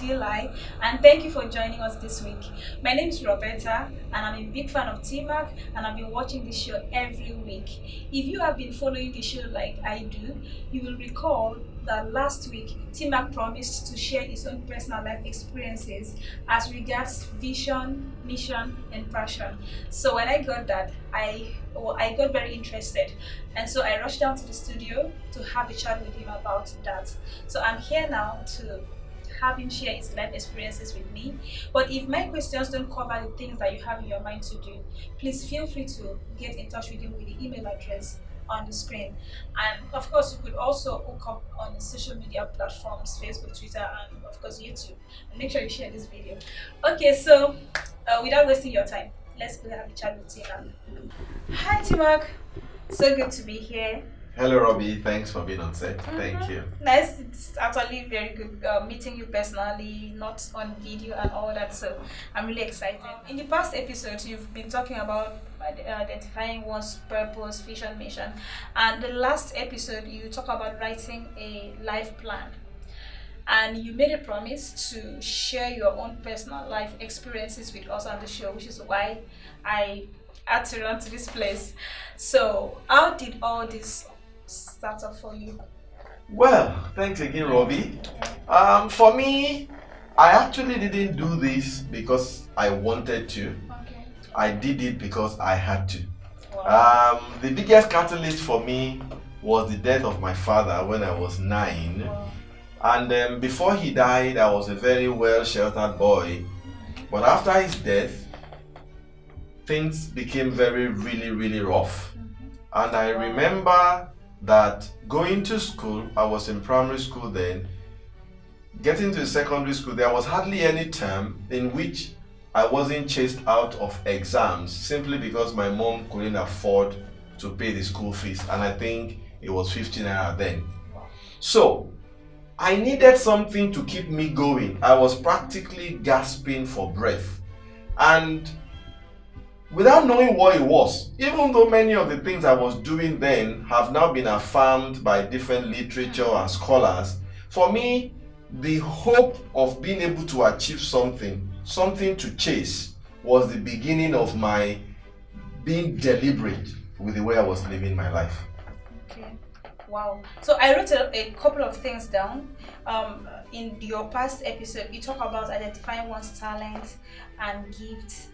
Gilai, and thank you for joining us this week. My name is Roberta, and I'm a big fan of tmak, and I've been watching this show every week. If you have been following the show like I do, you will recall that last week tmak promised to share his own personal life experiences as regards vision, mission, and passion. So when I got that, I got very interested, and so I rushed down to the studio to have a chat with him about that. So I'm here now to have him share his life experiences with me. But if my questions don't cover the things that you have in your mind to do, please feel free to get in touch with him with the email address on the screen. And of course, you could also hook up on the social media platforms, Facebook, Twitter, and of course YouTube. And make sure you share this video. Okay, so without wasting your time, let's go have a chat with Timak. Hi Timak, so good to be here. Hello, Robbie. Thanks for being on set. Thank you. Nice. It's actually very good meeting you personally, not on video and all that. So I'm really excited. In the past episodes, you've been talking about identifying one's purpose, vision, mission, and the last episode you talk about writing a life plan. And you made a promise to share your own personal life experiences with us on the show, which is why I had to run to this place. So, how did all this start off for you? Well, thanks again, Robbie. For me, I actually didn't do this because I wanted to. Okay. I did it because I had to. Wow. The biggest catalyst for me was the death of my father when I was 9. Wow. And before he died, I was a very well-sheltered boy. But after his death, things became really rough. And I remember that going to school, I was in primary school then, getting to secondary school, there was hardly any term in which I wasn't chased out of exams simply because my mom couldn't afford to pay the school fees. And I think it was 15 naira then. So I needed something to keep me going. I was practically gasping for breath. And without knowing what it was, even though many of the things I was doing then have now been affirmed by different literature and scholars, for me, the hope of being able to achieve something to chase, was the beginning of my being deliberate with the way I was living my life. Okay. Wow. So I wrote a couple of things down. In your past episode, you talk about identifying one's talent and gifts,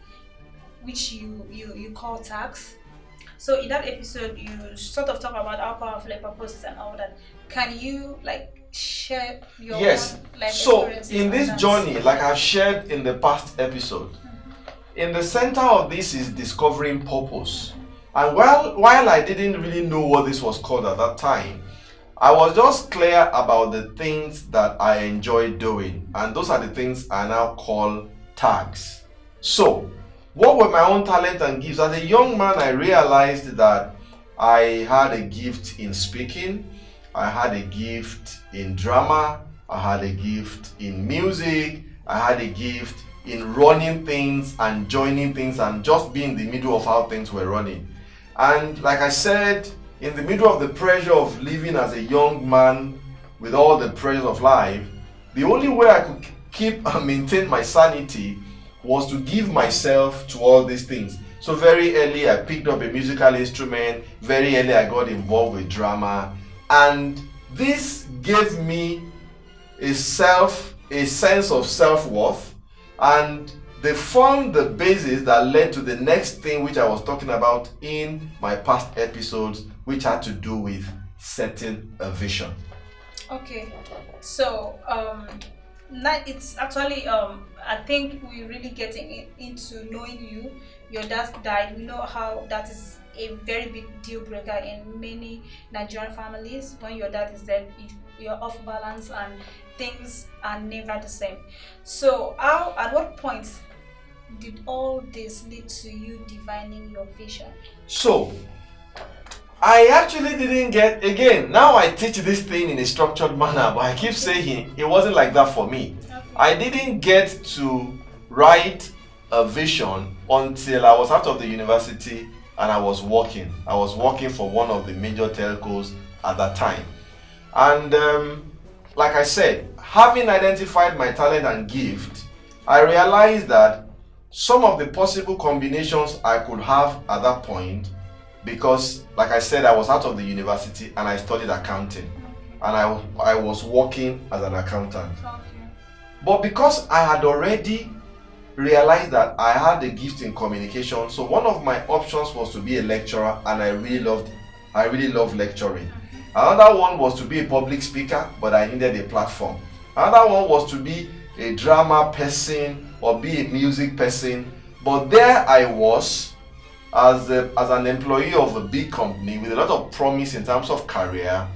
which you call tags. So in that episode, you sort of talk about how powerful a purpose is and all that. Can you share your Yes. own life So experiences in on this that? journey, like I've shared in the past episode, in the center of this is discovering purpose. And while I didn't really know what this was called at that time, I was just clear about the things that I enjoy doing. And those are the things I now call tags. So, what were my own talent and gifts? As a young man, I realized that I had a gift in speaking, I had a gift in drama, I had a gift in music, I had a gift in running things and joining things and just being in the middle of how things were running. And like I said, in the middle of the pressure of living as a young man with all the pressures of life, the only way I could keep and maintain my sanity was to give myself to all these things. So very early I picked up a musical instrument, very early I got involved with drama, and this gave me a sense of self-worth, and they formed the basis that led to the next thing which I was talking about in my past episodes, which had to do with setting a vision. Okay, so now it's actually I think we're really getting into knowing you. Your dad died. We know how that is a very big deal breaker in many Nigerian families. When your dad is dead, you're off balance and things are never the same. So at what point did all this lead to you defining your vision? So I actually didn't get, again, now I teach this thing in a structured manner, but I keep saying it wasn't like that for me. Okay. I didn't get to write a vision until I was out of the university and I was working. I was working for one of the major telcos at that time. And like I said, having identified my talent and gift, I realized that some of the possible combinations I could have at that point, because like I said, I was out of the university and I studied accounting, and I was working as an accountant. But because I had already realized that I had a gift in communication, so one of my options was to be a lecturer, and I really loved lecturing. Another one was to be a public speaker, but I needed a platform. Another one was to be a drama person or be a music person. But there I was as an employee of a big company with a lot of promise in terms of career.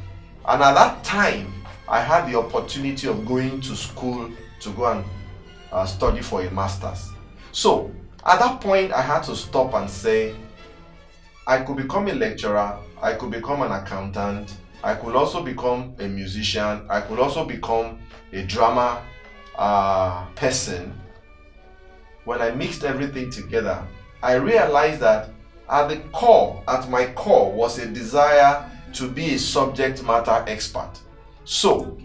And at that time, I had the opportunity of going to school to go and study for a master's. So at that point, I had to stop and say, I could become a lecturer, I could become an accountant, I could also become a musician, I could also become a drama person. When I mixed everything together, I realized that at my core was a desire to be a subject matter expert. So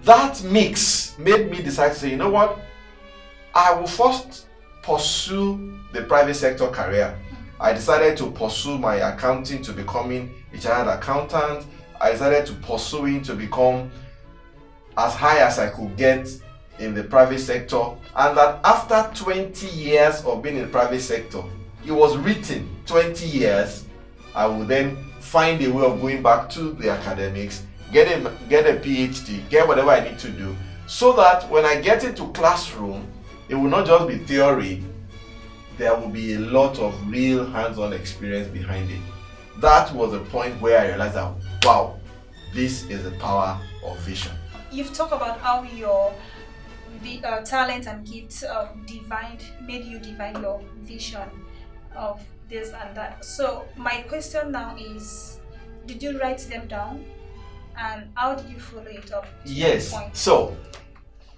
that mix made me decide to say, you know what, I will first pursue the private sector career. I decided to pursue my accounting to becoming a chartered accountant. I decided to pursue to become as high as I could get in the private sector, and that after 20 years of being in the private sector, it was written 20 years, I would then find a way of going back to the academics, get a PhD, get whatever I need to do, so that when I get into classroom, it will not just be theory, there will be a lot of real hands-on experience behind it. That was the point where I realized that, wow, this is the power of vision. You've talked about how your talent and gifts made you divine your vision of this and that. So my question now is, did you write them down, and how did you follow it up? Yes, so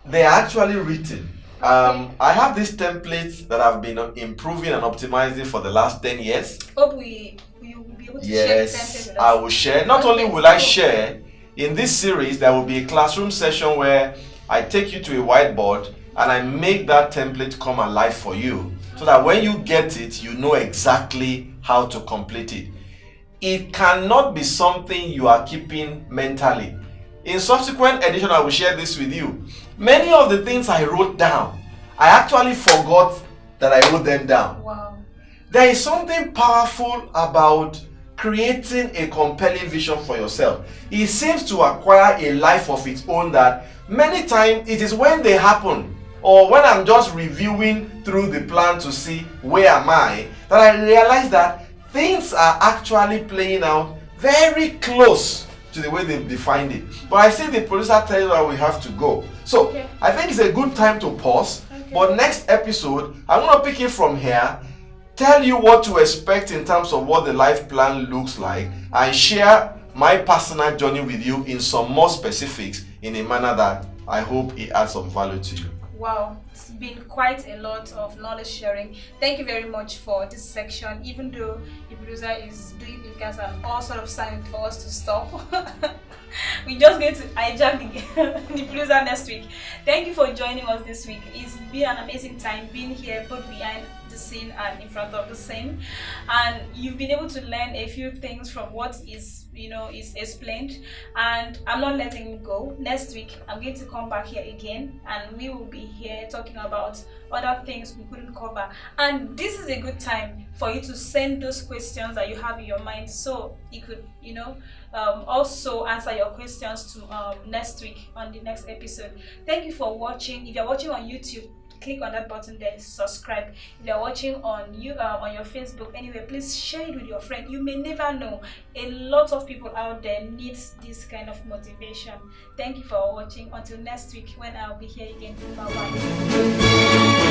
they are actually written. I have these templates that I've been improving and optimizing for the last 10 years. Hope you will be able to share the template with us. I will share. Not only will I share, in this series there will be a classroom session where I take you to a whiteboard and I make that template come alive for you, so that when you get it, you know exactly how to complete it. It cannot be something you are keeping mentally. In subsequent edition, I will share this with you. Many of the things I wrote down, I actually forgot that I wrote them down. Wow. There is something powerful about creating a compelling vision for yourself. It seems to acquire a life of its own that many times it is when they happen, or when I'm just reviewing through the plan to see where am I, that I realize that things are actually playing out very close to the way they've defined it. But I see the producer tell you that we have to go. So I think it's a good time to pause. But next episode, I'm going to pick it from here, tell you what to expect in terms of what the life plan looks like, and share my personal journey with you in some more specifics in a manner that I hope it adds some value to you. Wow, it's been quite a lot of knowledge sharing. Thank you very much for this section, even though the producer is doing fingers and all sort of signs for us to stop. We're just going to hijack the producer next week. Thank you for joining us this week. It's been an amazing time being here, both behind the scene and in front of the scene, and you've been able to learn a few things from what is explained, and I'm not letting you go. Next week I'm going to come back here again, and we will be here talking about other things we couldn't cover. And this is a good time for you to send those questions that you have in your mind, so you could also answer your questions to next week on the next episode. Thank you for watching. If you're watching on YouTube, click on that button there, subscribe. If you're watching on your Facebook, anyway, please share it with your friend. You may never know, a lot of people out there need this kind of motivation. Thank you for watching. Until next week when I'll be here again. Bye bye.